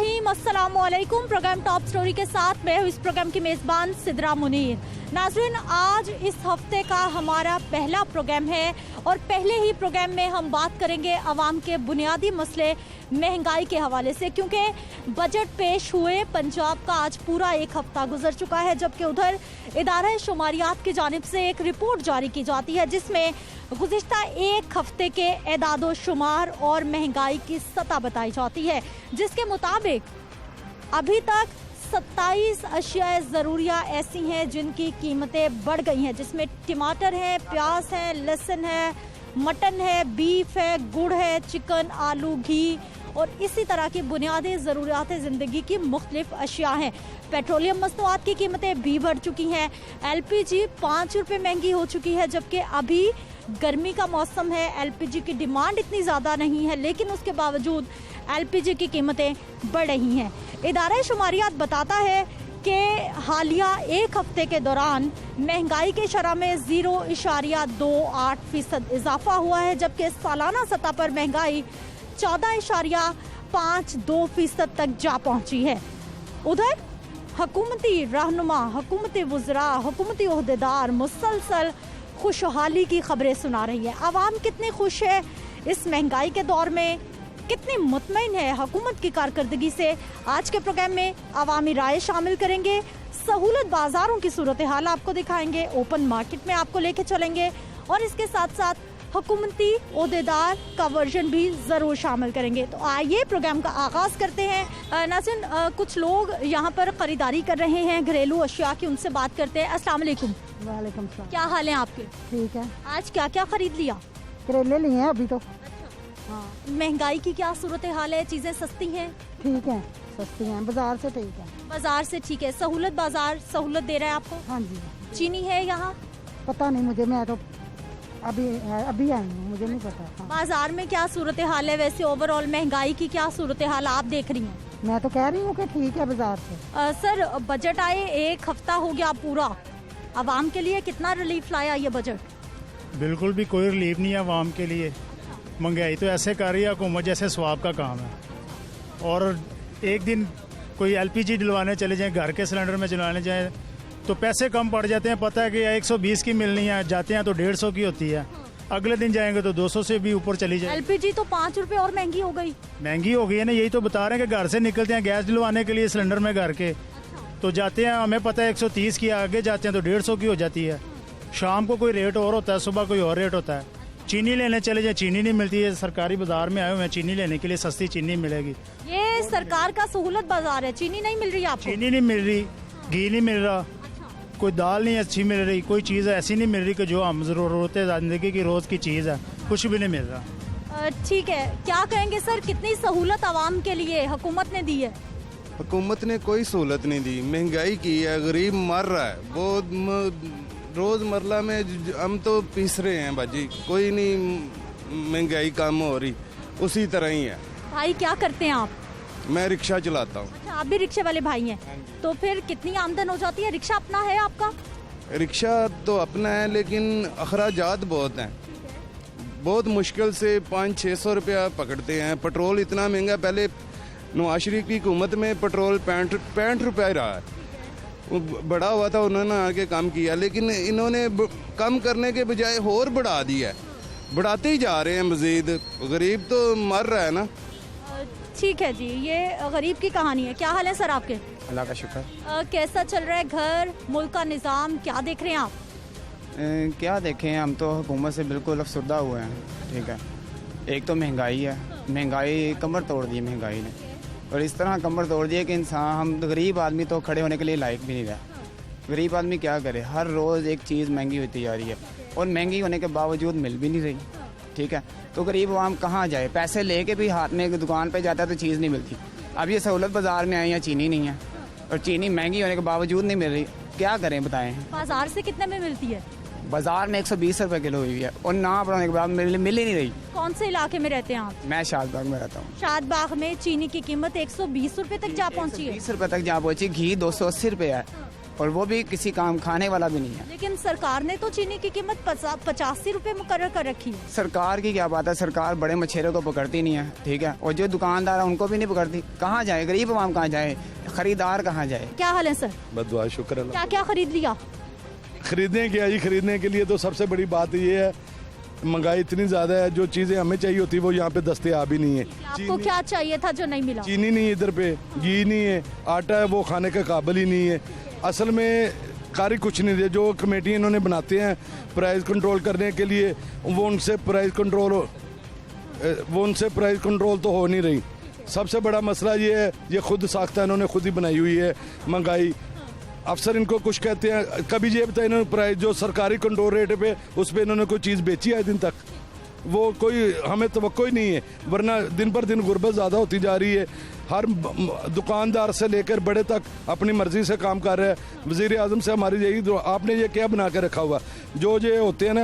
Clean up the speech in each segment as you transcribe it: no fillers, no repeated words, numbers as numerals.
रहीम, अस्सलाम वालेकुम। Programme top story के साथ मैं हूँ इस प्रोग्राम की मेज़बान सिद्रा मुनीर। नाज़रीन, आज इस हफ्ते का हमारा पहला प्रोग्राम है और पहले ही प्रोग्राम में हम बात करेंगे अवाम के बुनियादी मसले महंगाई के हवाले से, क्योंकि बजट पेश हुए पंजाब का आज पूरा एक हफ्ता गुजर चुका है, जबकि उधर इदारा शुमारियात की जानिब से एक रिपोर्ट जारी की जाती है जिसमें गुज़िश्ता एक हफ्ते के एदादो शुमार और महंगाई की सतह बताई जाती है, जिसके मुताबिक अभी तक 27 अशिया ज़रूरिया ऐसी हैं जिनकी कीमतें बढ़ गई हैं, जिसमें टमाटर है, प्याज है, लहसुन है, मटन है, बीफ है, गुड़ है, चिकन, आलू, घी और इसी तरह की बुनियादी ज़रूरियात ज़िंदगी की मुख्तलिफ अशिया हैं। पेट्रोलियम मसनूआत की कीमतें भी बढ़ चुकी हैं। LPG 5 रुपये महंगी हो चुकी है, जबकि अभी गर्मी का मौसम है, LPG की डिमांड इतनी ज़्यादा नहीं है, लेकिन उसके बावजूद LPG की कीमतें बढ़ रही हैं। इदारा शुमारियात बताता है कि हालिया एक हफ्ते के दौरान महंगाई के शरह में 0.28% इजाफा हुआ है, जबकि सालाना सतह पर महंगाई 14.52% तक जा पहुंची है। उधर हुकूमती रहनुमा, हुकूमती वज़रा, हुकूमती ओहदेदार मुसलसल खुशहाली की खबरें सुना रही है। आवाम कितनी खुश है इस महंगाई के दौर में, कितनी मुतमईन है हुकूमत की कारकर्दगी से, आज के प्रोग्राम में अवामी राय शामिल करेंगे। सहूलत बाजारों की सूरत हाल आपको दिखाएंगे, ओपन मार्केट में आपको लेके चलेंगे और इसके साथ साथ हुकूमती ओहदेदार का वर्जन भी ज़रूर शामिल करेंगे। तो आइए प्रोग्राम का आगाज़ करते हैं। नाज़रीन, कुछ लोग यहाँ पर ख़रीदारी कर रहे हैं घरेलू अशिया की, उनसे बात करते हैं। अस्सलाम वालेकुम। वालेकुम सलाम। क्या हाल है आपके? ठीक है। आज क्या क्या खरीद लिया? करेले लिए हैं अभी तो। हाँ, महंगाई की क्या सूरत हाल है? चीज़ें सस्ती हैं? ठीक है, सस्ती हैं, बाजार से ठीक है। बाजार से ठीक है। सहूलत बाजार सहूलत दे रहा है आपको? हाँ जी। चीनी है यहाँ? पता नहीं मुझे, मैं तो अभी आई हूँ, मुझे नहीं पता। हाँ। बाजार में क्या सूरत हाल है वैसे? ओवरऑल महंगाई की क्या सूरत हाल आप देख रही हैं? मैं तो कह रही हूँ कि ठीक है बाजार से। सर, बजट आए एक हफ्ता हो गया पूरा, आवाम के लिए कितना रिलीफ लाया ये बजट? बिल्कुल भी कोई रिलीफ नहीं है आवाम के लिए। महंगाई तो ऐसे कर रही है हुकूमत जैसे स्वाब का काम है। और एक दिन कोई LPG डलवाने चले जाएं, घर के सिलेंडर में चलाने जाएं तो पैसे कम पड़ जाते हैं। पता है कि 120 की मिलनी है, जाते हैं तो 150 की होती है, अगले दिन जाएंगे तो 200 से भी ऊपर चली जाए। LPG तो 5 रुपए और महंगी हो गई। महंगी हो गई है ना, यही तो बता रहे हैं कि घर से निकलते हैं गैस डलवाने के लिए सिलेंडर में घर के, तो जाते हैं, हमें पता है 130 की, आगे जाते हैं तो 150 की हो जाती है। शाम को कोई रेट और होता है, सुबह कोई और रेट होता है। चीनी लेने चले जाए, चीनी नहीं मिलती है। सरकारी बाजार में आए हुए हैं चीनी लेने के लिए, सस्ती चीनी मिलेगी। ये सरकार का सहूलत बाजार है, चीनी नहीं मिल रही आपको? चीनी नहीं मिल रही, घी नहीं मिल रहा, कोई दाल नहीं अच्छी मिल रही, कोई चीज़ ऐसी नहीं मिल रही कि जो हम ज़रूरत है ज़िंदगी की रोज़ की चीज़ है, कुछ भी नहीं मिल रहा। ठीक है, क्या कहेंगे सर, कितनी सहूलत आवाम के लिए हुकूमत ने दी है? हुकूमत ने कोई सहूलत नहीं दी, महंगाई की है, गरीब मर रहा है। वो रोज़मर्रा में हम तो पीस रहे हैं बाजी, कोई नहीं महंगाई कम हो रही, उसी तरह ही है। भाई क्या करते हैं आप? मैं रिक्शा चलाता हूँ। अच्छा, आप भी रिक्शे वाले भाई हैं? तो फिर कितनी आमदन हो जाती है? रिक्शा अपना है आपका? रिक्शा तो अपना है, लेकिन अखराजात बहुत हैं, बहुत मुश्किल से 500-600 रुपया पकड़ते हैं। पेट्रोल इतना महंगा, पहले नवाज शरीफ की हुकूमत में पेट्रोल 65 रुपया ही रहा है, वो बढ़ा हुआ था, उन्होंने आके कम किया, लेकिन इन्होंने कम करने के बजाय और बढ़ा दिया है, बढ़ाते ही जा रहे हैं मजीद। गरीब तो मर रहा है ना। ठीक है जी, ये गरीब की कहानी है। क्या हाल है सर आपके? अल्लाह का शुक्र। कैसा चल रहा है घर, मुल्क का निज़ाम, क्या देख रहे हैं आप? क्या देखें, हम तो हुकूमत से बिल्कुल अफसरदा हुए हैं। ठीक है, एक तो महंगाई है, महंगाई कमर तोड़ दी महंगाई ने, और इस तरह कमर तोड़ दी है कि इंसान, हम गरीब आदमी तो खड़े होने के लिए लायक भी नहीं रहा। गरीब आदमी क्या करे, हर रोज़ एक चीज़ महंगी होती जा रही है और महंगी होने के बावजूद मिल भी नहीं रही। ठीक है, तो गरीब आवाम कहाँ जाए, पैसे लेके भी हाथ में दुकान पे जाता है तो चीज़ नहीं मिलती। अब ये सहूलत बाज़ार में आई है, चीनी नहीं है और चीनी महंगी होने के बावजूद नहीं मिल रही, क्या करें बताएं। बाजार से कितने में मिलती है? बाजार में 120 रुपये किलो हुई है और ना बढ़ाने के बाद मिल ही नहीं रही। कौन से इलाके में रहते हैं आप? मैं शादबाग में रहता हूँ। शादबाग में चीनी की कीमत 120 रुपए तक जा पहुँची है। 120 रुपये तक जा पहुँची। घी 280 रुपये है, और वो भी किसी काम खाने वाला भी नहीं है। लेकिन सरकार ने तो चीनी की कीमत 85 रुपए मुकर्रर कर रखी है। सरकार की क्या बात है, सरकार बड़े मछेरों को पकड़ती नहीं है, ठीक है, और जो दुकानदार है उनको भी नहीं पकड़ती। कहाँ जाए गरीब आवाम, कहाँ जाए, खरीदार कहाँ जाए। क्या हाल है सर? बस दुआ, शुक्र अल्लाह। क्या क्या खरीद लिया? खरीदने क्या जी, खरीदने के लिए तो सबसे बड़ी बात ये है महंगाई इतनी ज़्यादा है, जो चीज़ें हमें चाहिए होती वो यहाँ पे दस्तयाब ही नहीं है। आपको क्या चाहिए था जो नहीं मिला? चीनी नहीं है इधर पे, घी नहीं है, आटा है वो खाने के काबिल ही नहीं है। असल में कार्य कुछ नहीं है, जो कमेटी इन्होंने बनाते हैं प्राइस कंट्रोल करने के लिए, वो उनसे प्राइस कंट्रोल तो हो नहीं रही। सबसे बड़ा मसला ये है, ये खुद साख्ता इन्होंने खुद ही बनाई हुई है महंगाई। अफसर इनको कुछ कहते हैं, कभी ये बताया इन्होंने प्राइस जो सरकारी कंट्रोल रेट पे उस पर इन्होंने कोई चीज़ बेची है दिन तक, वो कोई हमें तवक्को ही नहीं है। वरना दिन पर दिन गुर्बत ज़्यादा होती जा रही है, हर दुकानदार से लेकर बड़े तक अपनी मर्जी से काम कर रहे हैं। वज़ीर आज़म से हमारी यही, आपने ये क्या बना के रखा हुआ, जो ये होते हैं ना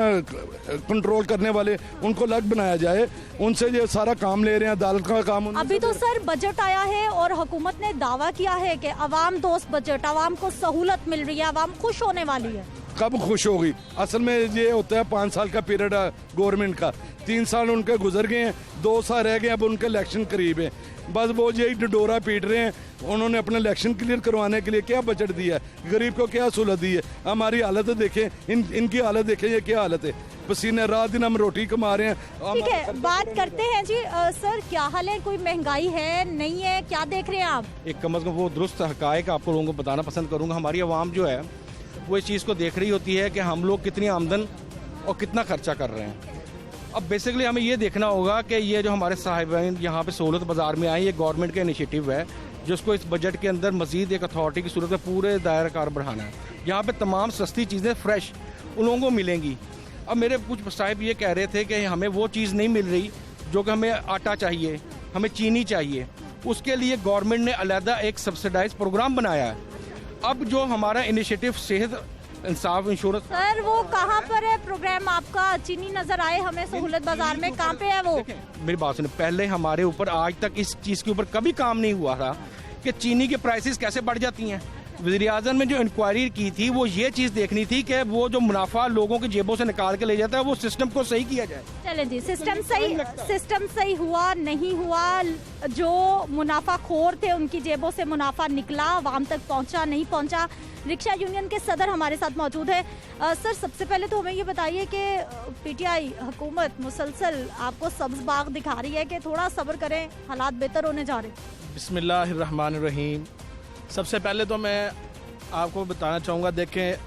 कंट्रोल करने वाले, उनको अलग बनाया जाए, उनसे ये सारा काम ले रहे हैं, अदालत का काम। अभी तो सर बजट आया है और हुकूमत ने दावा किया है कि अवाम दोस्त बजट, अवाम को सहूलत मिल रही है, अवाम खुश होने वाली है। कब खुश होगी? असल में ये होता है 5 साल का पीरियड है गवर्नमेंट का, 3 साल उनके गुजर गए हैं, 2 साल रह गए, अब उनके इलेक्शन करीब है। बस वो यही डंडोरा पीट रहे हैं। उन्होंने अपने इलेक्शन क्लियर करवाने के लिए क्या बजट दिया है, गरीब को क्या सहूलत दी है? हमारी हालत देखें, इनकी हालत देखें, ये क्या हालत है, पसीने रात दिन हम रोटी कमा रहे हैं। ठीक है, बात करते हैं जी। सर क्या हाल है, कोई महंगाई है नहीं है, क्या देख रहे हैं आप? एक कम अज़ कम वो दुरुस्त हक़ाइक़ आपको लोगों को बताना पसंद करूँगा। हमारी आवाम जो है वो इस चीज़ को देख रही होती है कि हम लोग कितनी आमदन और कितना खर्चा कर रहे हैं। अब बेसिकली हमें ये देखना होगा कि ये जो हमारे साहिबान यहाँ पे सहूलत बाज़ार में आए, ये गवर्नमेंट का इनिशिएटिव है जिसको इस बजट के अंदर मज़ीद एक अथॉरिटी की सूरत में पूरे दायरा कार बढ़ाना है। यहाँ पे तमाम सस्ती चीज़ें फ्रेश उन लोगों को मिलेंगी। अब मेरे कुछ साहिब ये कह रहे थे कि हमें वो चीज़ नहीं मिल रही जो कि हमें आटा चाहिए, हमें चीनी चाहिए। उसके लिए गवर्नमेंट ने अलहदा एक सब्सिडाइज प्रोग्राम बनाया है। अब जो हमारा इनिशिएटिव सेहत इंसाफ इंश्योरेंस, सर वो कहाँ पर है प्रोग्राम आपका? चीनी नजर आए हमें सहूलत बाजार में, कहाँ पे है वो? मेरी बात सुनिए, पहले हमारे ऊपर आज तक इस चीज़ के ऊपर कभी काम नहीं हुआ था कि चीनी के प्राइसेस कैसे बढ़ जाती हैं। वज़ीर आज़म ने जो इंक्वायरी की थी वो ये चीज़ देखनी थी कि वो जो मुनाफा लोगों की जेबों से निकाल के ले जाता है वो सिस्टम को सही किया जाए। चले जी, सिस्टम सही हुआ नहीं हुआ, जो मुनाफाखोर थे उनकी जेबों से मुनाफा निकला, आवाम तक पहुंचा नहीं पहुंचा। रिक्शा यूनियन के सदर हमारे साथ मौजूद है। सर सबसे पहले तो हमें ये बताइए कि पीटीआई हुकूमत मुसलसल आपको सब्ज बाग दिखा रही है कि थोड़ा सब्र करें, हालात बेहतर होने जा रहे हैं। बिस्मिल्लाहिर्रहमानिर्रहीम। सबसे पहले तो मैं आपको बताना चाहूँगा, देखें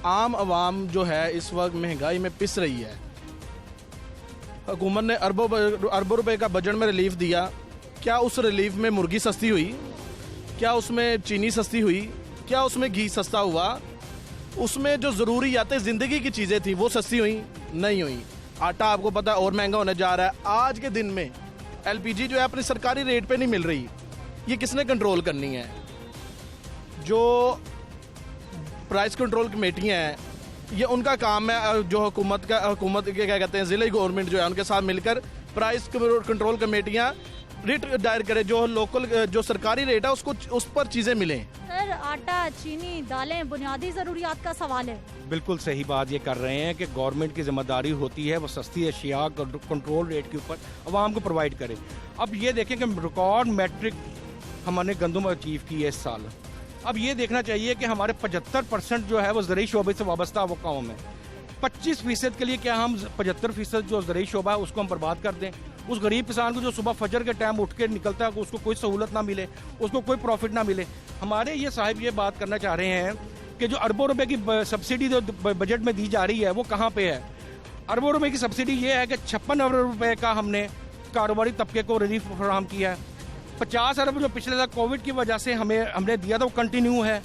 आम आवाम जो है इस वक्त महंगाई में पिस रही है। हुकूमत ने अरबों रुपए का बजट में रिलीफ दिया। क्या उस रिलीफ में मुर्गी सस्ती हुई? क्या उसमें चीनी सस्ती हुई? क्या उसमें घी सस्ता हुआ? उसमें जो ज़रूरियात ज़िंदगी की चीज़ें थी वो सस्ती हुई? नहीं हुई। आटा आपको पता है और महंगा होने जा रहा है। आज के दिन में एलपीजी जो है अपनी सरकारी रेट पे नहीं मिल रही। ये किसने कंट्रोल करनी है? जो प्राइस कंट्रोल कमेटियाँ हैं ये उनका काम है। जो हुकूमत के क्या कहते हैं ज़िले गवर्नमेंट जो है उनके साथ मिलकर प्राइस कंट्रोल कमेटियाँ रेट दायर करें, जो लोकल जो सरकारी रेट है उसको उस पर चीज़ें मिलें। सर आटा, चीनी, दालें बुनियादी ज़रूरियात का सवाल है। बिल्कुल सही बात ये कर रहे हैं कि गवर्नमेंट की जिम्मेदारी होती है वो सस्ती अशिया कंट्रोल रेट के ऊपर आवाम को प्रोवाइड करे। अब ये देखें कि रिकॉर्ड मैट्रिक हमने गंदम अचीव की है इस साल। अब ये देखना चाहिए कि हमारे 75% जो है वो ज़रूरी शोबे से वाबस्ता वो काम है। 25% के लिए क्या हम 75% जो ज़रूरी शोबा है उसको हम बर्बाद कर दें? उस गरीब किसान को जो सुबह फजर के टाइम उठ के निकलता है उसको कोई सहूलत ना मिले, उसको कोई प्रॉफिट ना मिले। हमारे ये साहिब ये बात करना चाह रहे हैं कि जो अरबों रुपए की सब्सिडी जो बजट में दी जा रही है वो कहाँ पे है? अरबों रुपए की सब्सिडी ये है कि 56 अरब रुपए का हमने कारोबारी तबके को रिलीफ फराहम किया है। 50 अरब जो पिछले साल कोविड की वजह से हमने दिया था वो कंटिन्यू है।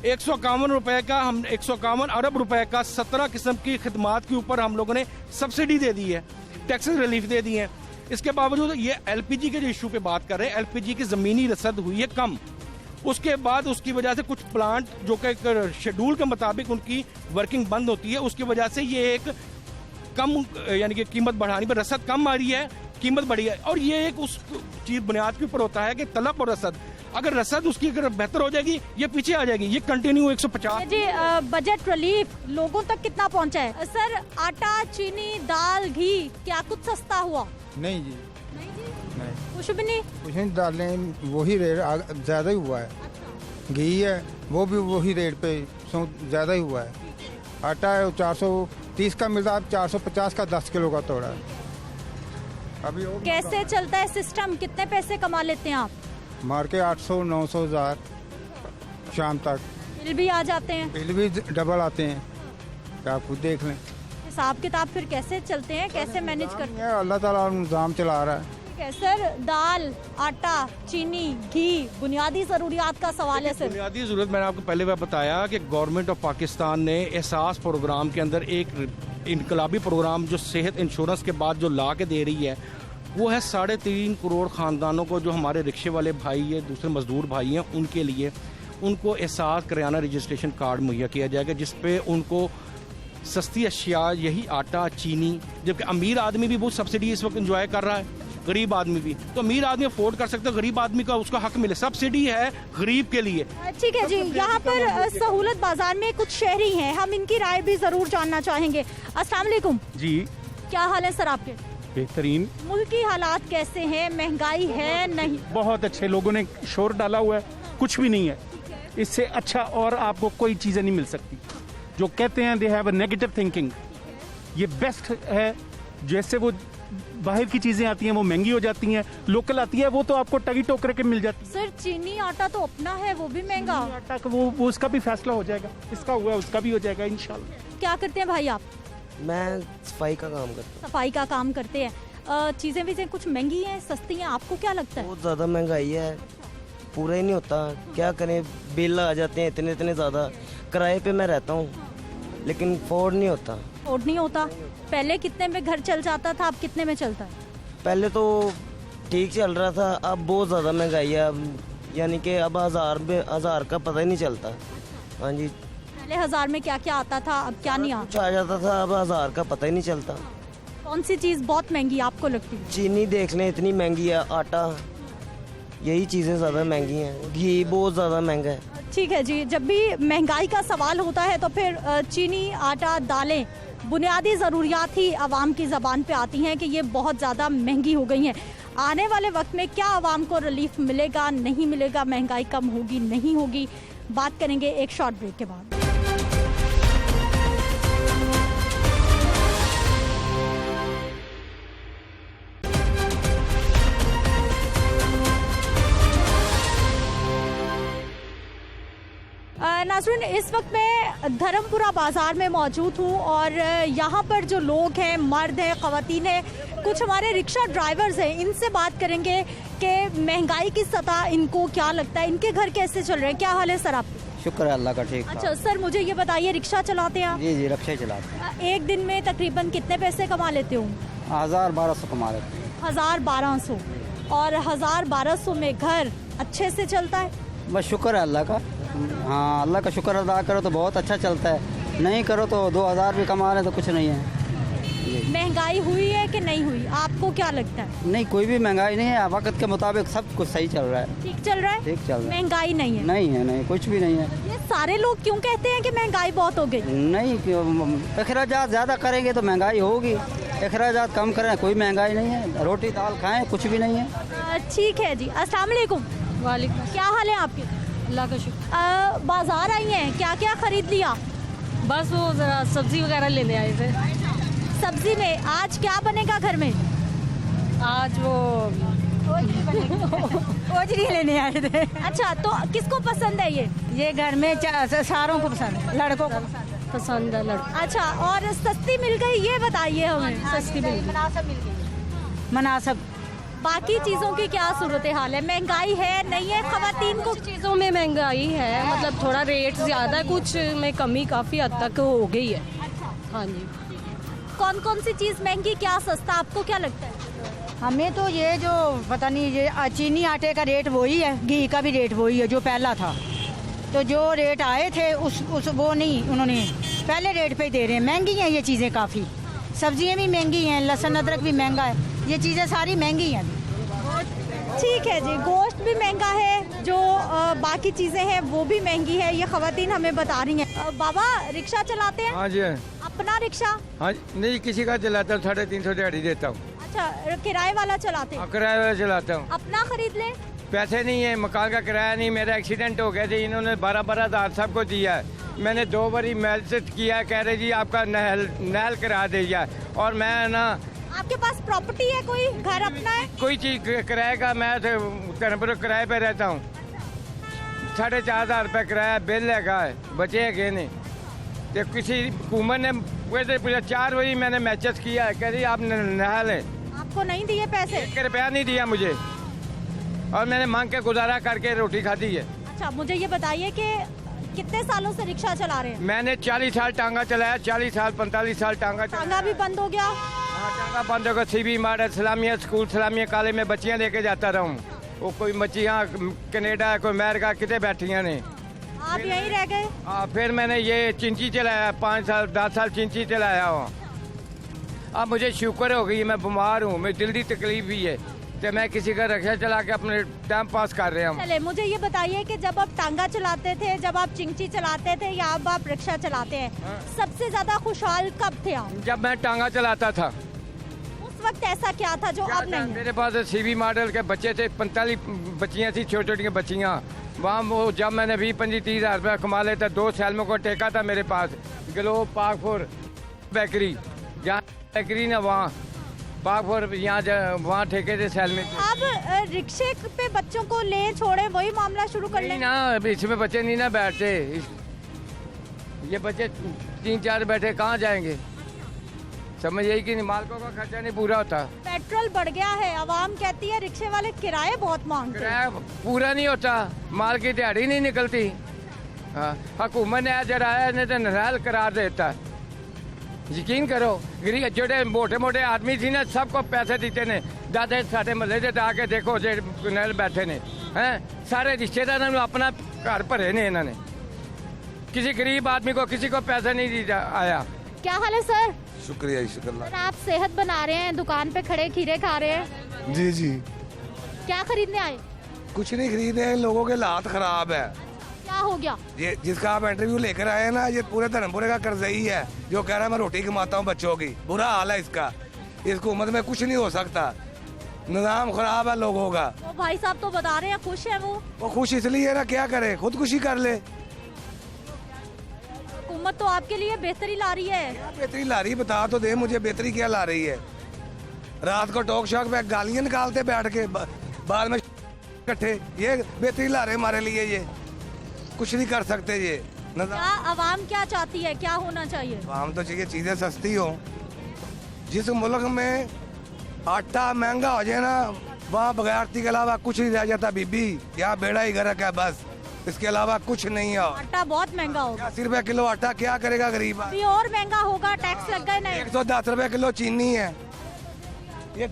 151 रुपए का 151 अरब रुपए का 17 किस्म की खिदमात के ऊपर हम लोगों ने सब्सिडी दे दी है, टैक्सेस रिलीफ दे दी है। इसके बावजूद ये एलपीजी के जो इशू पे बात कर रहे हैं, एलपीजी की ज़मीनी रसद हुई है कम। उसके बाद उसकी वजह से कुछ प्लांट जो कि शेड्यूल के मुताबिक उनकी वर्किंग बंद होती है, उसकी वजह से ये एक कम यानी कि कीमत बढ़ाने पर रसद कम आ रही है। कीमत बढ़ी है। और ये एक उस चीज बुनियाद के ऊपर होता है कि तलब और रसद, अगर रसद उसकी अगर बेहतर हो जाएगी ये पीछे आ जाएगी, ये कंटिन्यू 150। जी बजट रिलीफ लोगों तक कितना पहुंचा है सर? आटा, चीनी, दाल, घी क्या कुछ सस्ता हुआ? नहीं जी, नहीं कुछ भी नहीं। कुछ नहीं, दालें वही रेट ज़्यादा ही हुआ है। घी है वो भी वही रेट पे ज़्यादा ही हुआ है। आटा है 430 का मिलता है, 450 का 10 किलो का तोड़ा है अभी। कैसे चलता है सिस्टम? कितने पैसे कमा लेते हैं आप? मार के 800, 900, 1000 शाम तक। बिल भी आ जाते हैं? बिल भी डबल आते हैं, आप खुद देख लें। हिसाब किताब फिर कैसे चलते हैं, कैसे मैनेज करते हैं? अल्लाह ताला निज़ाम चला रहा है। ठीक है सर, दाल, आटा, चीनी, घी बुनियादी ज़रूरियात का सवाल है सर। बुनियादी ज़रूरत मैंने आपको पहले भी बताया कि गवर्नमेंट ऑफ पाकिस्तान ने एहसास प्रोग्राम के अंदर एक इनकलाबी प्रोग्राम जो सेहत इंश्योरेंस के बाद जो ला के दे रही है वो है 3.5 करोड़ ख़ानदानों को, जो हमारे रिक्शे वाले भाई है, दूसरे मजदूर भाई हैं, उनके लिए उनको एहसास करियाना रजिस्ट्रेशन कार्ड मुहैया किया जाएगा जिसपे उनको सस्ती अशिया यही आटा, चीनी, जबकि अमीर आदमी भी बहुत सब्सिडी इस वक्त एंजॉय कर रहा है, गरीब आदमी भी। तो अमीर आदमी अफोर्ड कर सकता है, गरीब आदमी का उसका हक मिले, सब्सिडी है गरीब के लिए। ठीक है जी, यहाँ पर सहूलत बाजार में कुछ शहरी हैं, हम इनकी राय भी जरूर जानना चाहेंगे। अस्सलाम वालेकुम जी, क्या हाल है सर आपके? बेहतरीन। मुल्क की हालात कैसे हैं? महंगाई है नहीं? बहुत अच्छे, लोगों ने शोर डाला हुआ है, कुछ भी नहीं है इससे अच्छा और आपको कोई चीज़ें नहीं मिल सकती। जो कहते हैं they have a negative thinking, ये बेस्ट है। जैसे वो बाहर की चीज़ें आती हैं वो महंगी हो जाती हैं, लोकल आती है वो तो आपको टगी टोकरे के मिल जाती है। सर चीनी आटा तो अपना है, वो भी महंगा। आटा का वो उसका भी फैसला हो जाएगा, इसका हुआ उसका भी हो जाएगा इंशाल्लाह। क्या करते हैं भाई आप? मैं सफाई का काम करता हूँ। सफाई का काम करते हैं। चीज़ें वीज़ें कुछ महंगी हैं, सस्ती हैं, आपको क्या लगता है? बहुत ज़्यादा महंगाई है, पूरा ही नहीं होता, क्या करें, बिल आ जाते हैं इतने इतने ज़्यादा। किराए पे मैं रहता हूँ लेकिन अफोर्ड नहीं होता। अफोर्ड नहीं होता? पहले कितने में घर चल जाता था, अब कितने में चलता है? पहले तो ठीक चल रहा था, अब बहुत ज़्यादा महंगाई है। अब यानी कि अब हज़ार का पता ही नहीं चलता। हाँ जी, पहले 1000 में क्या क्या आता था, अब क्या नहीं आता? कुछ आ जाता था, अब 1000 का पता ही नहीं चलता। कौन सी चीज़ बहुत महंगी आपको लगती है? चीनी देख लें इतनी महंगी है, आटा, यही चीज़ें ज़्यादा महंगी हैं, घी बहुत ज़्यादा महंगा है। ठीक है जी, जब भी महंगाई का सवाल होता है तो फिर चीनी, आटा, दालें, बुनियादी ज़रूरियात ही आवाम की ज़बान पे आती हैं कि ये बहुत ज़्यादा महंगी हो गई हैं। आने वाले वक्त में क्या आवाम को रिलीफ मिलेगा, नहीं मिलेगा, महंगाई कम होगी, नहीं होगी, बात करेंगे एक शॉर्ट ब्रेक के बाद। नाज़रीन, इस वक्त मैं धर्मपुरा बाज़ार में मौजूद हूँ और यहाँ पर जो लोग हैं, मर्द हैं, ख़वातीन हैं, कुछ हमारे रिक्शा ड्राइवर्स हैं, इनसे बात करेंगे कि महंगाई की सतह इनको क्या लगता है, इनके घर कैसे चल रहे हैं। क्या हाल है सर आपके? शुक्र है अल्लाह का, ठीक। अच्छा सर, मुझे ये बताइए, रिक्शा चलाते हैं आप? जी जी, रिक्शा चलाते हैं। एक दिन में तकरीबन कितने पैसे कमा लेते हो? 1000-1200 कमा लेते हैं। 1000-1200? और 1000-1200 में घर अच्छे से चलता है? बस शुक्र है अल्लाह का। हाँ, अल्लाह का शुक्र अदा करो तो बहुत अच्छा चलता है, नहीं करो तो 2000 भी कमा रहे तो कुछ नहीं है। महंगाई हुई है कि नहीं हुई, आपको क्या लगता है? नहीं, कोई भी महंगाई नहीं है, वक्त के मुताबिक सब कुछ सही चल रहा है। ठीक चल रहा है? ठीक चल रहा है, महंगाई नहीं है? नहीं है, नहीं, कुछ भी नहीं है। ये सारे लोग क्यों कहते हैं कि महंगाई बहुत हो गई? नहीं, अखराजात ज़्यादा करेंगे तो महंगाई होगी, अखराजात कम करें कोई महंगाई नहीं है, रोटी दाल खाएं कुछ भी नहीं है। ठीक है जी, अस्सलाम वालेकुम। वालेकुम। क्या हाल है आपके? अल्लाह का शुक्र। बाजार आई हैं, क्या क्या खरीद लिया? बस वो जरा सब्जी वगैरह लेने आए थे। सब्जी में आज क्या बनेगा घर में? आज वो ओजरी लेने आए थे। अच्छा, तो किसको पसंद है ये घर में सारों को पसंद है, लड़कों को पसंद है लड़का। अच्छा, और सस्ती मिल गई ये बताइए हमें। सस्ती मिल गई, मुनासिब। बाकी चीज़ों की क्या सूरत हाल है? महंगाई है नहीं है? खवातीन को चीज़ों में महंगाई है, मतलब थोड़ा रेट ज़्यादा है, कुछ में कमी काफ़ी हद तक हो गई है। हाँ जी। कौन कौन सी चीज़ महंगी, क्या सस्ता, आपको क्या लगता है? हमें तो ये जो पता नहीं, ये चीनी आटे का रेट वही है, घी का भी रेट वही है जो पहला था। तो जो रेट आए थे उस वो नहीं, उन्होंने पहले रेट पे ही दे रहे हैं। महंगी हैं ये चीज़ें काफ़ी, सब्जियां भी महंगी हैं, लहसुन अदरक भी महंगा है, ये चीज़ें सारी महंगी हैं। ठीक है जी, गोश्त भी महंगा है, जो बाकी चीज़ें हैं वो भी महंगी है, ये खवातीन हमें बता रही हैं। बाबा रिक्शा चलाते हैं? हाँ जी। अपना रिक्शा? हाँ नहीं, किसी का चलाता हूँ, 350 दिहाड़ी देता हूँ। अच्छा, किराए वाला चलाते हैं? किराए वाला चलाता हूँ। अपना खरीद ले? पैसे नहीं है, मकान का किराया नहीं, मेरा एक्सीडेंट हो गया थे, इन्होंने 12-12 हज़ार सबको दिया है। मैंने 2 बारी मेल से किया, कह रहे जी आपका नहल करा दिया, और मैं ना, आपके पास प्रॉपर्टी है, कोई घर अपना है? कोई चीज किराए का, मैं तो किराए पे रहता हूँ। 4,500 रुपये किराया बिल है, बचे है नहीं। तो किसी हुकूमत ने वैसे पूछा, 4 बजे मैंने मैसेज किया, कह रही आप नहल है। आपको नहीं दिए पैसे? 1 रुपया नहीं दिया मुझे, और मैंने मांग के गुजारा करके रोटी खाती है। अच्छा, मुझे ये बताइए कि कितने सालों से रिक्शा चला रहे हैं? मैंने 40 साल टांगा चलाया, 40 साल 45 साल टांगा भी बंद हो गया? टांगा बंद होगा। CB मॉडल, सलामिया स्कूल, सलामिया कॉलेज में बच्चियां लेके जाता रहा हूँ। वो कोई बच्चियां कनेडा, कोई अमेरिका कितने बैठियां ने। आप यहीं रह गए? हाँ, फिर मैंने ये चिंची चलाया, 5 साल 10 साल चिंची चलाया हूँ। अब मुझे शुक्र हो गई, मैं बीमार हूँ, मेरी दिल की तकलीफ भी है, तो मैं किसी का रिक्शा चला के अपने टाइम पास कर रहा हूँ। चले, मुझे ये बताइए कि जब आप टांगा चलाते थे, जब आप चिंची चलाते थे, या अब आप रिक्शा चलाते हैं, सबसे ज्यादा खुशहाल कब थे आप? जब मैं टांगा चलाता था। उस वक्त ऐसा क्या था जो अब नहीं है? मेरे पास CB मॉडल के बच्चे थे, 45 बच्चियां थी, छोटी छोटी बच्चियां। वहाँ वो जब मैंने 20-25-30 हज़ार रुपया कमा लेता, 2 सैलमों को टेका था मेरे पास, ग्लोब पाकपुर बेकरी, जहाँ बेकरी ना वहाँ पाकपुर, यहाँ वहाँ ठेके थे सैल में। अब रिक्शे पे बच्चों को ले छोड़े, वही मामला शुरू कर लें ना, इसमें बच्चे नहीं ना बैठते, ये बच्चे 3-4 बैठे कहाँ जाएंगे? समझ यही कि मालकों का खर्चा नहीं पूरा होता। पेट्रोल बढ़ गया है, आवाम कहती है रिक्शे वाले किराए बहुत मांगते हैं। किराया पूरा नहीं होता, माल की दिहाड़ी नहीं निकलती। हाँ, हुकूमत ने जराया नहीं तो नहल करार देता। यकीन करो, गरीब जोड़े मोटे मोटे आदमी थी ना, सबको पैसे देते ने, दादे साढ़े महल्ले से आके देखो जे नहल बैठे ने हैं, सारे रिश्तेदारों ने अपना घर भरे ने इन्होंने, किसी गरीब आदमी को किसी को पैसा नहीं दिया आया। क्या हाल है सर? शुक्रिया, शुक्रिया। आप सेहत बना रहे हैं, दुकान पे खड़े खीरे खा रहे हैं? जी जी। क्या खरीदने आए? कुछ नहीं खरीदे हैं, लोगों के हालात खराब है। क्या हो गया? ये जिसका आप इंटरव्यू लेकर आए हैं ना, ये पूरे धर्मपुरे का कर्जई है, जो कह रहा है मैं रोटी कमाता हूँ बच्चों की। बुरा हाल है इसका, इस हुकूमत में कुछ नहीं हो सकता, निजाम खराब है लोगों का। वो भाई साहब तो बता रहे हैं खुश है वो खुश इसलिए ना, क्या करे, खुदकुशी कर ले। हुकूमत तो आपके लिए बेहतरी ला रही है। क्या बेहतरी ला रही है, बता तो दे मुझे, बेहतरी क्या ला रही है? रात को टॉक शॉक पे गालियां निकालते बैठ के, बाद में इकट्ठे, ये बेहतरी ला रहे हमारे लिए। ये कुछ नहीं कर सकते ये। क्या आवाम क्या चाहती है, क्या होना चाहिए? आवाम तो चाहिए चीजें सस्ती हो। जिस मुल्क में आटा महंगा हो जाए ना, वहाँ बगैरती के अलावा कुछ नहीं रह जाता बीबी, यहाँ बेड़ा ही गर्क है बस, इसके अलावा कुछ नहीं है। आटा बहुत महंगा होगा, 80 रुपए किलो आटा क्या करेगा गरीब? अभी और महंगा होगा, टैक्स लग गए ना। 110 रुपए किलो चीनी है। ये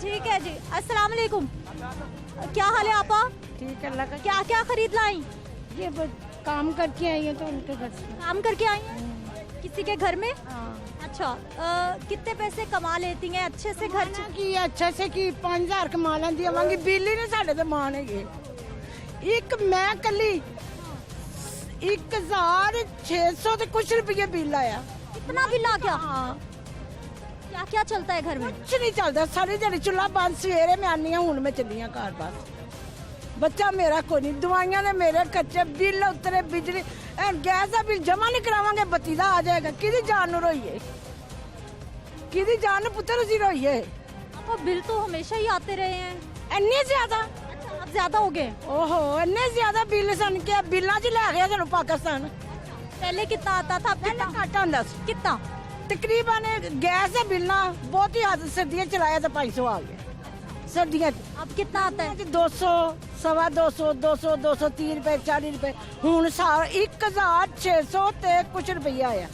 ठीक है जी, अस्सलाम वालेकुम। क्या हाल है आपा? ठीक है, लगा। क्या क्या खरीद लाई? ये काम करके आई है, तो उनके घर से काम करके आई हैं? किसी के घर में? अच्छा, कितने पैसे कमा लेती हैं अच्छे से घर की? अच्छे से की 5000 कमा लेंदी आवांगी। बिल ही ने साढ़े तो मान है, एक मैं कली 1600 ते कुछ रुपये बिल आया। कितना बिल आ गया? क्या क्या चलता है घर में? कुछ नहीं चलता, सारी दिहाड़ी चूल्हा बंद, सवेरे मैं आनी हूँ, हूँ मैं चली हाँ घर बस। बच्चा मेरा कोई नहीं, दवाइयां ने मेरे खर्चे, बिल उतरे, बिजली गैस का बिल जमा नहीं करावांगे, बत्ती का आ जाएगा। किसी जान नू रोइए, किसी जान नू पुत्र उसी रोइए। आपको बिल तो हमेशा ही आते रहे हैं। इन्ने ज्यादा? अच्छा, अब ज्यादा हो गए? ओहो, इन्ने ज्यादा बिल सन के बिल्ला च लै गया सानू पाकिस्तान। पहले कितना आता था? पहले घट आंदा सी। कितना? तकरीबन गैस का बिल ना बहुत ही हद सर्दियां चलाया तो 500 आ गया सर्दियां। अब कितना आता है? 200, 250, 200, 230 रुपए, 40 रुपए। हूं सारा 1600 ते कुछ रुपया आया।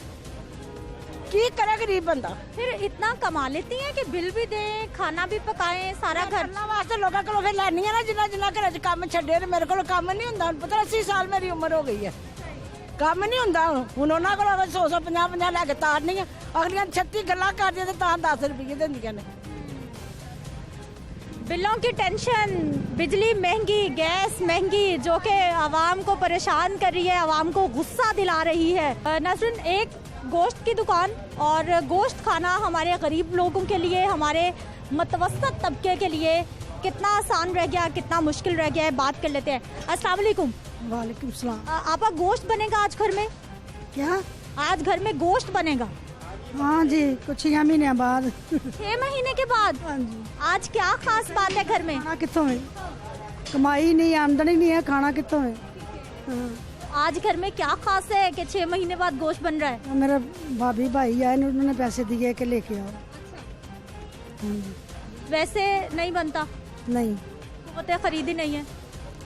की करे गरीब बंदा? फिर इतना कमा लेती है कि बिल भी दें, खाना भी पकाएं, सारा घर वास्ते लोगों को फिर लैनी है ना, जिन्ना जिन्ना घर च कम छड्डे। मेरे को कम नहीं हुंदा, पता 80 साल मेरी उम्र हो गई है। ਕੰਮ ਨਹੀਂ ਹੁੰਦਾ ਹੁਣ ਉਹਨਾਂ ਕੋਲ 100-150 ਲੈ ਕੇ ਤਾਰਨੀ ਆ ਅਗਲੀਆਂ 36 ਗੱਲਾਂ ਕਰਦੀਆਂ ਤੇ ਤਾਂ 10 ਰੁਪਏ ਦਿੰਦੀਆਂ ਨੇ बिलों की टेंशन, बिजली महंगी, गैस महंगी, जो कि आवाम को परेशान कर रही है, आवाम को गुस्सा दिला रही है। नसरुन, एक गोश्त की दुकान और गोश्त खाना हमारे गरीब लोगों के लिए, हमारे मतवसत तबके के लिए कितना आसान रह गया, कितना मुश्किल रह गया है, बात कर लेते हैं। अस्सलाम वालेकुम। वालेकुम सलाम। आपका गोश्त बनेगा आज घर में? क्या आज घर में गोश्त बनेगा? हाँ जी, कुछ 6 महीने बाद। 6 महीने के बाद? हाँ जी। आज क्या खास बात है घर में? खाना कितों है? कमाई नहीं, आमदनी नहीं है, खाना कितों है? हाँ। आज घर में क्या खास है कि 6 महीने बाद गोश्त बन रहा है? मेरा भाभी भाई आए, उन्होंने पैसे दिए कि लेके आओ। हाँ जी। वैसे नहीं बनता? नहीं, वो खरीदी नहीं है?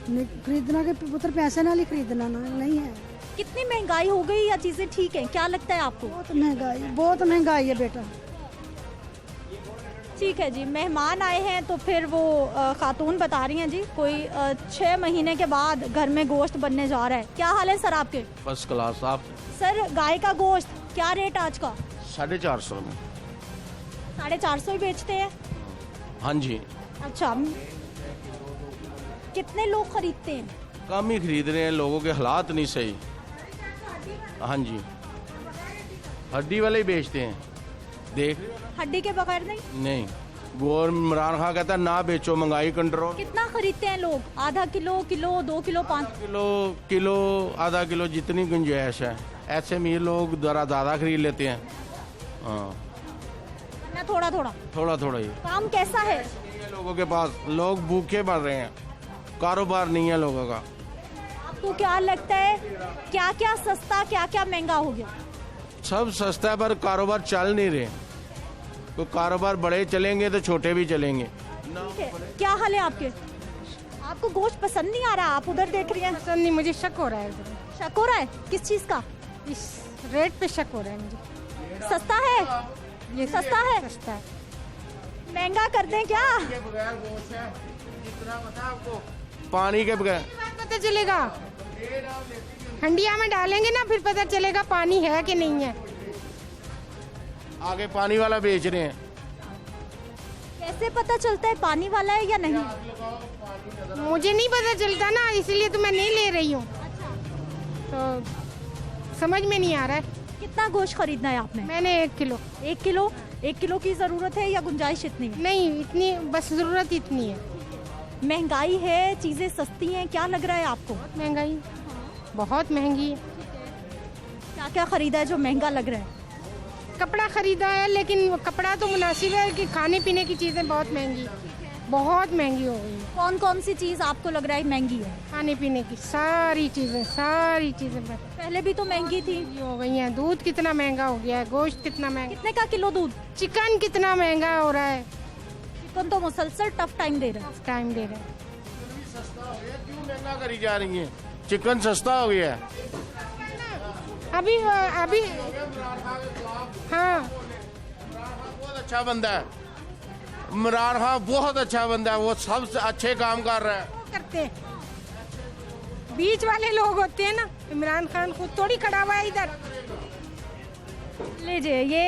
नहीं, खरीदना के पुत्र पैसे ना खरीदना ना नहीं है। कितनी महंगाई हो गई या चीजें ठीक है, क्या लगता है आपको? बहुत महंगाई है बेटा। ठीक है जी, मेहमान आए हैं तो फिर वो खातून बता रही हैं जी, कोई 6 महीने के बाद घर में गोश्त बनने जा रहा है। क्या हाल है सर आपके? First class. आप? सर गाय का गोश्त क्या रेट आज का? 450 में। 450 ही बेचते हैं? हाँ जी। अच्छा, कितने लोग खरीदते हैं? कम ही खरीद रहे हैं, लोगों के हालात नहीं सही। हाँ जी, हड्डी वाले ही बेचते हैं। देख, हड्डी के बगैर नहीं? नहीं, गोर इमरान खान कहता है ना बेचो, महंगाई कंट्रोल। कितना खरीदते हैं लोग? आधा किलो, 2 किलो, 5 किलो, आधा किलो, जितनी गुंजाइश है। ऐसे में लोग ज़्यादा खरीद लेते हैं। हाँ, थोड़ा थोड़ा ही। काम कैसा है लोगों के पास? लोग भूखे मर रहे हैं, कारोबार नहीं है लोगों का। आपको क्या लगता है क्या क्या सस्ता, क्या क्या महंगा हो गया? सब सस्ता है पर कारोबार चल नहीं रहे। तो कारोबार बड़े चलेंगे तो छोटे भी चलेंगे। क्या हाल है आपके? आपको गोश्त पसंद नहीं आ रहा? आप उधर देख रही हैं। पसंद नहीं, मुझे शक हो रहा है। शक हो रहा है? किस चीज का? इस रेट पे शक हो रहा है मुझे। सस्ता है? ये सस्ता है? सस्ता है। महंगा कर दें क्या? पानी के बगैर पता चलेगा, हंडिया में डालेंगे ना, फिर पता चलेगा पानी है कि नहीं है। आगे पानी वाला बेच रहे हैं। कैसे पता चलता है पानी वाला है या नहीं? मुझे नहीं पता चलता ना, इसलिए तो मैं नहीं ले रही हूँ। तो समझ में नहीं आ रहा है। कितना गोश्त खरीदना है आपने? मैंने 1 किलो। 1 किलो की जरूरत है या गुंजाइश इतनी है? नहीं, इतनी बस जरूरत इतनी है। महंगाई है, चीजें सस्ती हैं, क्या लग रहा है आपको? महंगाई बहुत महंगी है। क्या क्या खरीदा है जो महंगा लग रहा है? कपड़ा खरीदा है, लेकिन कपड़ा तो मुनासिब है कि खाने पीने की चीजें बहुत महंगी हो गई। कौन कौन सी चीज आपको लग रहा है महंगी है? खाने पीने की सारी चीजें पहले भी तो महंगी थी, हो गई हैं। दूध कितना महंगा हो गया है, गोश्त कितना महंगा। कितने का किलो दूध? चिकन कितना महंगा हो रहा है। चिकन तो मुसलसल टफ टाइम दे रहा है। क्यों महंगा करी जा रही है? चिकन सस्ता हो गया है। अभी हाँ, बहुत अच्छा बंदा है इमरान खान, बहुत अच्छा बंदा है। वो सबसे अच्छे काम कर रहा है। करते बीच वाले लोग होते हैं ना, इमरान खान खुद थोड़ी खड़ा हुआ है इधर। लीजिए, ये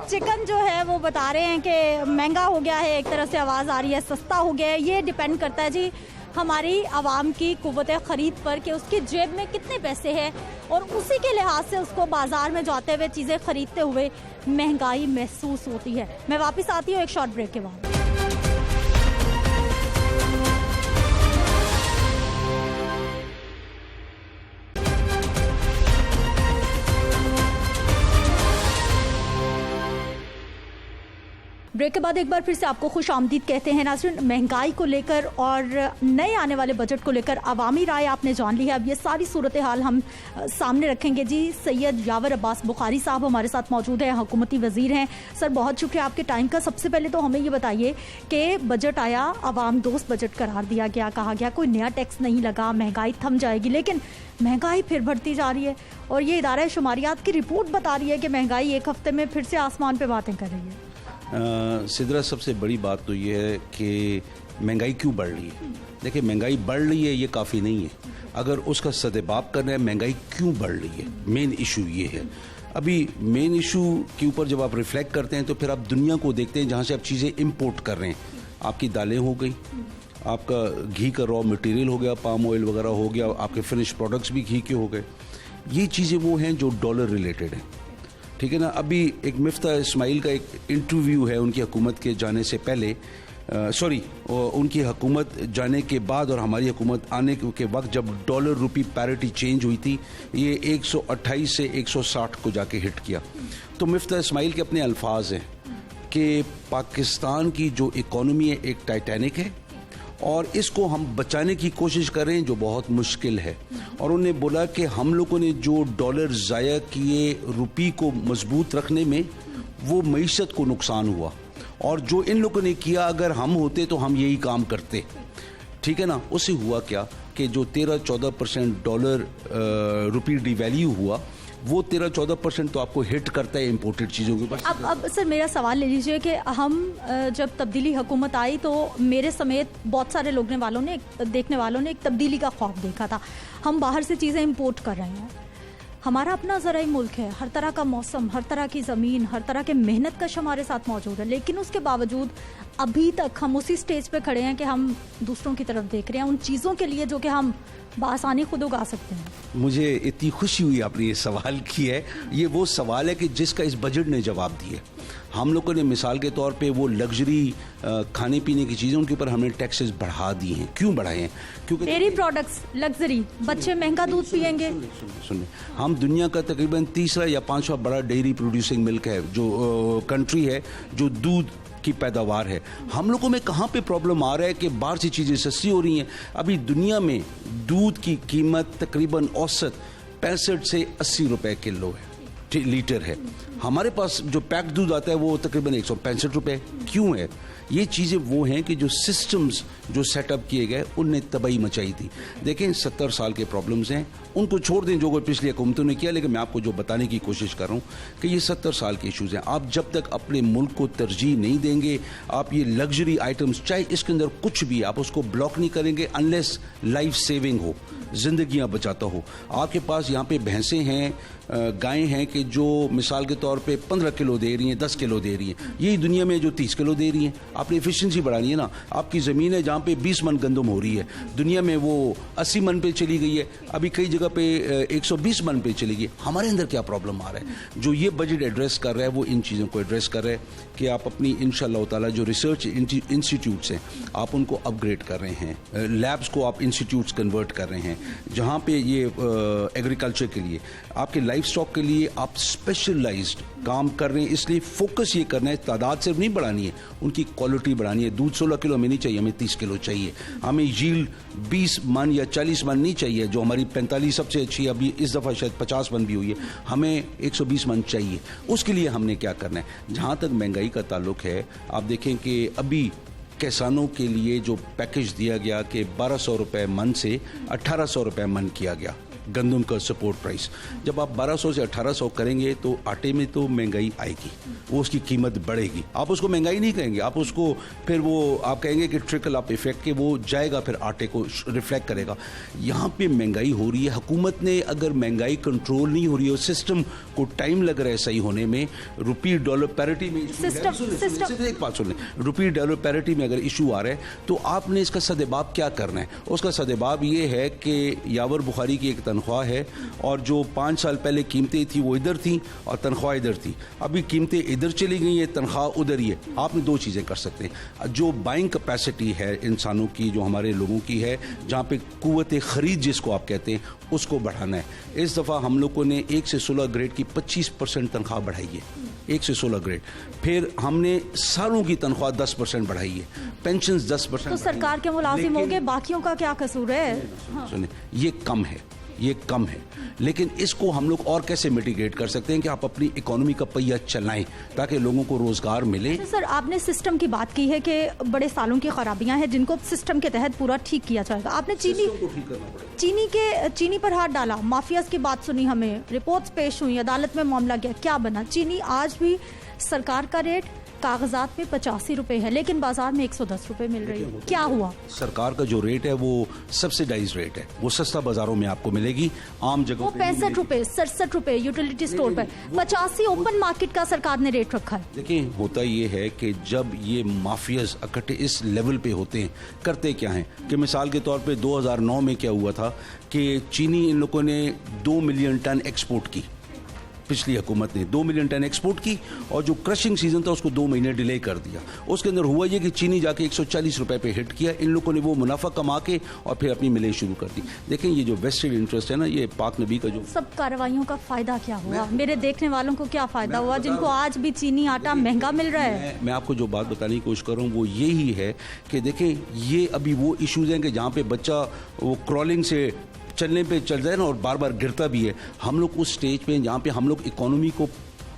चिकन जो है वो बता रहे हैं कि महंगा हो गया है। एक तरह से आवाज़ आ रही है सस्ता हो गया है। ये डिपेंड करता है जी हमारी आवाम की कुव्वत खरीद पर कि उसकी जेब में कितने पैसे हैं, और उसी के लिहाज से उसको बाजार में जाते हुए चीज़ें खरीदते हुए महंगाई महसूस होती है। मैं वापस आती हूँ एक शॉर्ट ब्रेक के बाद। ब्रेक के बाद एक बार फिर से आपको खुश आमदीद कहते हैं नाज़रीन। महंगाई को लेकर और नए आने वाले बजट को लेकर अवामी राय आपने जान ली है। अब ये सारी सूरत हाल हम सामने रखेंगे जी। सैयद यावर अब्बास बुखारी साहब हमारे साथ मौजूद हैं, हुकूमती वजीर हैं। सर, बहुत शुक्रिया आपके टाइम का। सबसे पहले तो हमें ये बताइए कि बजट आया, अवाम दोस्त बजट करार दिया गया, कहा गया कोई नया टैक्स नहीं लगा, महंगाई थम जाएगी, लेकिन महंगाई फिर बढ़ती जा रही है। और ये इदारा शुमारियात की रिपोर्ट बता रही है कि महंगाई एक हफ्ते में फिर से आसमान पे बातें कर रही है। सिदरा, सबसे बड़ी बात तो ये है कि महंगाई क्यों बढ़ रही है। देखिए, महंगाई बढ़ रही है ये काफ़ी नहीं है, अगर उसका सदेबाब करना है महंगाई क्यों बढ़ रही है, मेन इशू ये है। अभी मेन इशू के ऊपर जब आप रिफ्लेक्ट करते हैं तो फिर आप दुनिया को देखते हैं जहाँ से आप चीज़ें इंपोर्ट कर रहे हैं। आपकी दालें हो गई, आपका घी का रॉ मटेरियल हो गया, पाम ऑयल वगैरह हो गया, आपके फिनिश प्रोडक्ट्स भी घी के हो गए। ये चीज़ें वो हैं जो डॉलर रिलेटेड हैं, ठीक है ना। अभी एक मिफ्ता इस्माइल का एक इंटरव्यू है उनकी हुकूमत के जाने से पहले, उनकी हुकूमत जाने के बाद और हमारी हुकूमत आने के वक्त जब डॉलर रुपी पैरिटी चेंज हुई थी, ये 128 से 160 को जाके हिट किया। तो मिफ्ता इस्माइल के अपने अल्फाज हैं कि पाकिस्तान की जो इकॉनमी है एक टाइटैनिक है और इसको हम बचाने की कोशिश कर रहे हैं जो बहुत मुश्किल है। और उन्होंने बोला कि हम लोगों ने जो डॉलर ज़ाया किए रुपी को मजबूत रखने में, वो मईशत को नुकसान हुआ, और जो इन लोगों ने किया अगर हम होते तो हम यही काम करते, ठीक है ना। उससे हुआ क्या कि जो 13-14% डॉलर रुपी डिवैल्यू हुआ, वो 13-14% तो आपको हिट करता है इंपोर्टेड चीज़ों के ऊपर। अब सर मेरा सवाल ले लीजिए कि हम जब तब्दीली हुकूमत आई तो मेरे समेत बहुत सारे देखने वालों ने एक तब्दीली का ख्वाब देखा था। हम बाहर से चीज़ें इंपोर्ट कर रहे हैं, हमारा अपना ज़राई मुल्क है, हर तरह का मौसम, हर तरह की ज़मीन, हर तरह के मेहनत कश हमारे साथ मौजूद है, लेकिन उसके बावजूद अभी तक हम उसी स्टेज पे खड़े हैं कि हम दूसरों की तरफ देख रहे हैं उन चीज़ों के लिए जो कि हम बआसानी खुद उगा सकते हैं। मुझे इतनी खुशी हुई आपने ये सवाल किया है। ये वो सवाल है कि जिसका इस बजट ने जवाब दिया। हम लोगों ने मिसाल के तौर पे वो लग्जरी खाने पीने की चीज़ें उनके ऊपर हमने टैक्सेस बढ़ा दिए हैं। क्यों बढ़ाए हैं? क्योंकि डेयरी प्रोडक्ट्स लग्जरी, बच्चे महंगा दूध पिएंगे। सुनिए, हम दुनिया का तकरीबन तीसरा या पांचवा बड़ा डेयरी प्रोड्यूसिंग मिल्क है, जो कंट्री है जो दूध की पैदावार है। हम लोगों में कहाँ पे प्रॉब्लम आ रहा है कि बाहर से चीज़ें सस्ती हो रही हैं। अभी दुनिया में दूध की कीमत तकरीबन औसत 65 से 80 रुपए किलो है, लीटर है। हमारे पास जो पैक्ड दूध आता है वो तकरीबन 165 रुपए। क्यों है? ये चीज़ें वो हैं कि जो सिस्टम्स जो सेटअप किए गए उनने तबाही मचाई थी। देखें, 70 साल के प्रॉब्लम्स हैं, उनको छोड़ दें जो पिछली हुकूमतों ने किया, लेकिन मैं आपको जो बताने की कोशिश कर रहा हूँ कि ये 70 साल के इशूज़ हैं। आप जब तक अपने मुल्क को तरजीह नहीं देंगे, आप ये लग्जरी आइटम्स, चाहे इसके अंदर कुछ भी, आप उसको ब्लॉक नहीं करेंगे अनलेस लाइफ सेविंग हो, जिंदगियां बचाता हो। आपके पास यहाँ पे भैंसें हैं, गायें हैं कि जो मिसाल के तौर पे 15 किलो दे रही हैं, 10 किलो दे रही हैं। यही दुनिया में जो 30 किलो दे रही हैं। आपने एफिशिएंसी बढ़ानी है ना। आपकी ज़मीन है जहाँ पे 20 मन गंदम हो रही है, दुनिया में वो 80 मन पे चली गई है, अभी कई जगह पे 120 मन पे चली गई। हमारे अंदर क्या प्रॉब्लम आ रहा है? जो ये बजट एड्रेस कर रहा है वो इन चीज़ों को एड्रेस कर रहा है कि आप अपनी इंशाअल्लाह ताला जो रिसर्च इंस्टीट्यूट्स हैं आप उनको अपग्रेड कर रहे हैं, लैब्स को आप इंस्टीट्यूट्स कन्वर्ट कर रहे हैं, जहाँ पे ये एग्रीकल्चर के लिए, आपके लाइफ स्टॉक के लिए आप स्पेशलाइज्ड काम कर रहे हैं। इसलिए फोकस ये करना है, तादाद सिर्फ नहीं बढ़ानी है, उनकी क्वालिटी बढ़ानी है। दूध 16 किलो में नहीं चाहिए, हमें 30 किलो चाहिए। हमें यील्ड 20 मन या 40 मन नहीं चाहिए, जो हमारी 45 सबसे अच्छी है, अभी इस दफ़ा शायद 50 मन भी हुई है, हमें 120 मन चाहिए। उसके लिए हमने क्या करना है? जहाँ तक महंगाई का ताल्लुक है, आप देखें कि अभी किसानों के लिए जो पैकेज दिया गया कि 1200 रुपये मन से 1800 रुपये मन किया गया गंदम का सपोर्ट प्राइस। जब आप 1200 से 1800 करेंगे तो आटे में तो महंगाई आएगी, वो उसकी कीमत बढ़ेगी। आप उसको महंगाई नहीं कहेंगे, आप उसको फिर वो आप कहेंगे कि ट्रिकल अप इफेक्ट के वो जाएगा, फिर आटे को रिफ्लेक्ट करेगा। यहाँ पे महंगाई हो रही है। हुकूमत ने अगर महंगाई कंट्रोल नहीं हो रही है, सिस्टम को टाइम लग रहा है सही होने में, रुपी डॉलर पैरिटी में एक बात सुन लें, रुपी डॉलर पैरिटी में अगर इशू आ रहा है तो आपने इसका सदेबाब क्या करना है? उसका सदेबाब ये है कि यावर बुखारी की एक तनख्वाह है और जो 5 साल पहले कीमतें थी वो इधर थी और तनख्वाह इधर थी। अभी कीमतें इधर चली गई हैं, तनख्वाह उधर ही है। आपने दो चीज़ें कर सकते हैं। जो बाइंग कैपेसिटी है इंसानों की, जो हमारे लोगों की है, जहाँ पे कुव्वत खरीद जिसको आप कहते हैं, उसको बढ़ाना है। इस दफ़ा हम लोगों ने 1 से 16 ग्रेड की 25% तनख्वाह बढ़ाई है, 1 से 16 ग्रेड। फिर हमने सालों की तनख्वाह 10% बढ़ाई है, पेंशन 10%। तो सरकार के मुलाजिम हो गए, बाकियों का क्या कसूर है? सुनिए, ये कम है, ये कम है, लेकिन इसको हम लोग और कैसे मिटिगेट कर सकते हैं कि आप अपनी इकोनॉमी का पहिया चलाएं ताकि लोगों को रोजगार मिले। सर, आपने सिस्टम की बात की है कि बड़े सालों की खराबियां हैं जिनको सिस्टम के तहत पूरा ठीक किया जाएगा। आपने चीनी पर हाथ डाला, माफियाज की बात सुनी, हमें रिपोर्ट्स पेश हुई, अदालत में मामला गया, क्या बना? चीनी आज भी सरकार का रेट कागजात में 85 रुपए है लेकिन बाजार में 110 रुपए मिल रही है, क्या हुआ? सरकार का जो रेट है वो सब्सिडाइज रेट है, वो सस्ता बाजारों में आपको मिलेगी, आम जगहों वो 65 रुपए 67 रुपए यूटिलिटी स्टोर पर, 85 ओपन मार्केट का सरकार ने रेट रखा है। देखिए होता ये है कि जब ये माफियाज इकट्ठे इस लेवल पे होते हैं, करते क्या हैं कि मिसाल के तौर पे 2009 में क्या हुआ था कि चीनी इन लोगों ने 2 मिलियन टन एक्सपोर्ट की, पिछली हुकूमत ने 2 मिलियन टन एक्सपोर्ट की और जो क्रशिंग सीजन था उसको 2 महीने डिले कर दिया। उसके अंदर हुआ ये कि चीनी जाके 140 रुपए पे हिट किया, इन लोगों ने वो मुनाफा कमा के और फिर अपनी मिलें शुरू कर दी। देखें ये जो वेस्टेड इंटरेस्ट है ना, ये पाक नबी का जो सब कार्रवाइयों का फायदा क्या हुआ, मेरे देखने वालों को क्या फायदा हुआ जिनको आज भी चीनी आटा महंगा मिल रहा है? मैं आपको जो बात बताने की कोशिश कर रहा हूँ वो यही है कि देखें ये अभी वो इश्यूज हैं कि जहाँ पे बच्चा वो क्रॉलिंग से चलने पे चल जाए ना और बार बार गिरता भी है। हम लोग उस स्टेज पे जहाँ पे हम लोग इकोनॉमी को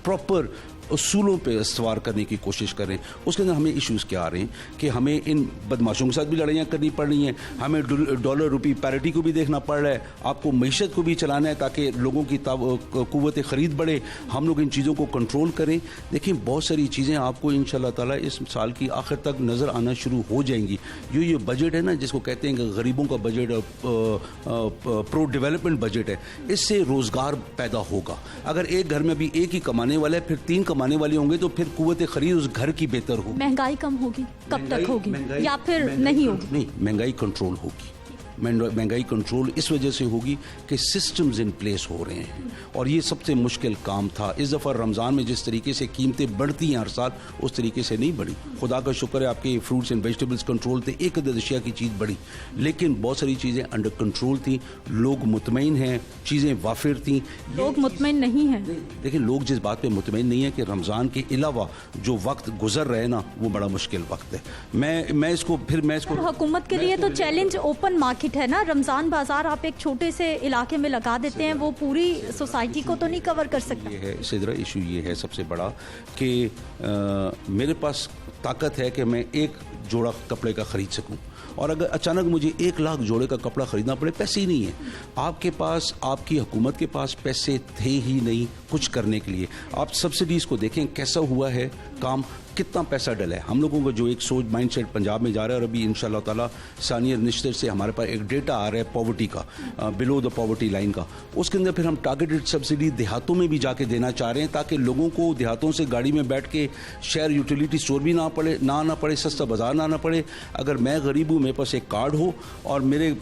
प्रॉपर उसूलों पे सवार करने की कोशिश करें, उसके अंदर हमें इश्यूज़ क्या आ रहे हैं कि हमें इन बदमाशों के साथ भी लड़ाइयाँ करनी पड़ रही हैं, हमें डॉलर रुपी पैरिटी को भी देखना पड़ रहा है, आपको मईशत को भी चलाना है ताकि लोगों की कुव्वत ख़रीद बढ़े, हम लोग इन चीज़ों को कंट्रोल करें। देखिए बहुत सारी चीज़ें आपको इंशाल्लाह ताला इस साल की आखिर तक नज़र आना शुरू हो जाएंगी। ये बजट है ना जिसको कहते हैं कि गरीबों का बजट, प्रो डेवलपमेंट बजट है, इससे रोज़गार पैदा होगा। अगर एक घर में भी एक ही कमाने वाला है, फिर 3 कमाने वाले होंगे तो फिर कुव्वत खरीद उस घर की बेहतर होगी। महंगाई कम होगी, कब तक होगी या फिर नहीं होगी? नहीं, महंगाई कंट्रोल होगी। महंगाई कंट्रोल इस वजह से होगी कि सिस्टम्स इन प्लेस हो रहे हैं और ये सबसे मुश्किल काम था। इस दफ़ा रमज़ान में जिस तरीके से कीमतें बढ़ती हैं हर साल, उस तरीके से नहीं बढ़ी। खुदा का शुक्र है आपके फ्रूट्स एंड वेजिटेबल्स कंट्रोल थे, एक अदद अशिया की चीज़ बढ़ी, लेकिन बहुत सारी चीज़ें अंडर कंट्रोल थी, लोग मुतमईन हैं, चीज़ें वाफिर थी। लोग मुतमईन नहीं हैं। लेकिन लोग जिस बात पे मुतमईन नहीं है कि रमज़ान के अलावा जो वक्त गुजर रहे ना वो बड़ा मुश्किल वक्त है। मैं इसको हुकूमत के लिए तो चैलेंज ओपन मार्केट है ना। रमजान बाजार आप एक छोटे से इलाके में लगा देते हैं, वो पूरी सोसाइटी को तो नहीं कवर कर सकता। ये है सिदरा, इशू ये है सबसे बड़ा कि मेरे पास ताकत है कि मैं एक जोड़ा कपड़े का खरीद सकूं और अगर अचानक मुझे 1 लाख जोड़े का कपड़ा खरीदना पड़े, पैसे ही नहीं है आपके पास, आपकी हुकूमत के पास पैसे थे ही नहीं कुछ करने के लिए। आप सब्सिडीज़ को देखें कैसा हुआ है काम, कितना पैसा डला है। हम लोगों को जो एक सोच माइंडसेट पंजाब में जा रहा है और अभी इंशाल्लाह ताला सानियर निश्चित से हमारे पास एक डेटा आ रहा है पॉवर्टी का, बिलो द पॉवर्टी लाइन का, उसके अंदर फिर हम टारगेटेड सब्सिडी देहातों में भी जाके देना चाह रहे हैं ताकि लोगों को देहातों से गाड़ी में बैठ के शहर यूटिलिटी स्टोर भी ना आना पड़े, सस्ता बाजार ना आना पड़े। अगर मैं गरीब हूँ, मेरे पास एक कार्ड हो और मेरे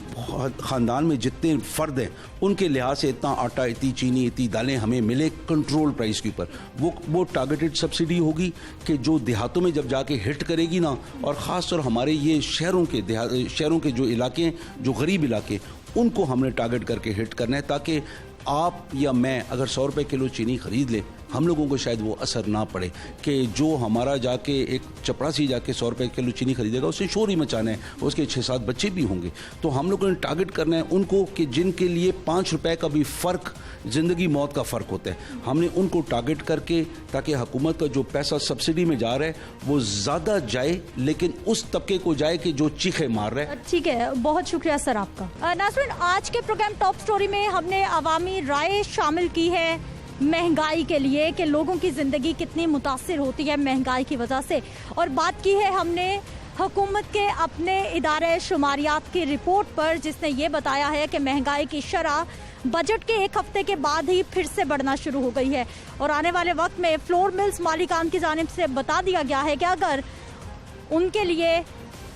ख़ानदान में जितने फ़र्द हैं उनके लिहाज से इतना आटा, इतनी चीनी, इतनी दालें हमें मिले कंट्रोल प्राइस के ऊपर, वो टारगेटेड सब्सिडी होगी कि जो देहातों में जब जाके हिट करेगी ना, और ख़ास तौर हमारे ये शहरों के जो इलाके हैं, जो गरीब इलाके, उनको हमने टारगेट करके हिट करना है ताकि आप या मैं अगर 100 रुपये किलो चीनी खरीद ले, हम लोगों को शायद वो असर ना पड़े कि जो हमारा जाके एक चपरासी जाके 100 रुपये किलो चीनी खरीदेगा, उससे शोर ही मचाना है, उसके 6-7 बच्चे भी होंगे। तो हम लोगों ने टारगेट करना है उनको कि जिनके लिए 5 रुपये का भी फ़र्क ज़िंदगी मौत का फ़र्क होता है, हमने उनको टारगेट करके ताकि हुकूमत का जो पैसा सब्सिडी में जा रहा है वो ज़्यादा जाए, लेकिन उस तबके को जाए कि जो चीखे मार रहा है। ठीक है, बहुत शुक्रिया सर आपका। नाज़रीन, आज के प्रोग्राम टॉप स्टोरी में हमने अवामी राय शामिल की है महंगाई के लिए कि लोगों की ज़िंदगी कितनी मुतासिर होती है महंगाई की वजह से, और बात की है हमने हुकूमत के अपने इदारे शुमारियात की रिपोर्ट पर जिसने ये बताया है कि महंगाई की शरह बजट के 1 हफ्ते के बाद ही फिर से बढ़ना शुरू हो गई है और आने वाले वक्त में फ्लोर मिल्स मालिकान की जानिब से बता दिया गया है कि अगर उनके लिए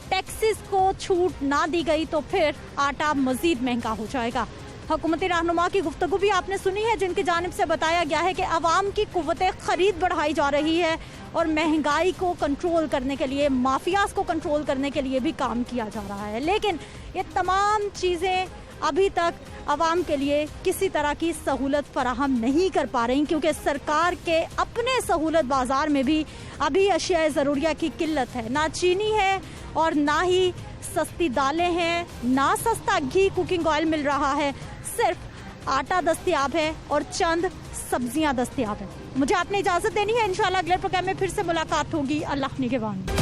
टैक्सेस को छूट ना दी गई तो फिर आटा मज़ीद महंगा हो जाएगा। हुकूमती रहनुमा की गुफ्तगू भी आपने सुनी है जिनकी जानिब से बताया गया है कि आवाम की कुव्वत खरीद बढ़ाई जा रही है और महंगाई को कंट्रोल करने के लिए, माफियाज को कंट्रोल करने के लिए भी काम किया जा रहा है। लेकिन ये तमाम चीज़ें अभी तक आवाम के लिए किसी तरह की सहूलत फराहम नहीं कर पा रही क्योंकि सरकार के अपने सहूलत बाज़ार में भी अभी अशिया ज़रूरिया की किल्लत है। ना चीनी है और ना ही सस्ती दालें हैं, ना सस्ता घी कुकिंग ऑयल मिल रहा है, सिर्फ आटा दस्तयाब है और चंद सब्जियां दस्तयाब है। मुझे आपने इजाज़त देनी है, इंशाल्लाह अगले प्रोग्राम में फिर से मुलाकात होगी। अल्लाह निगहबान।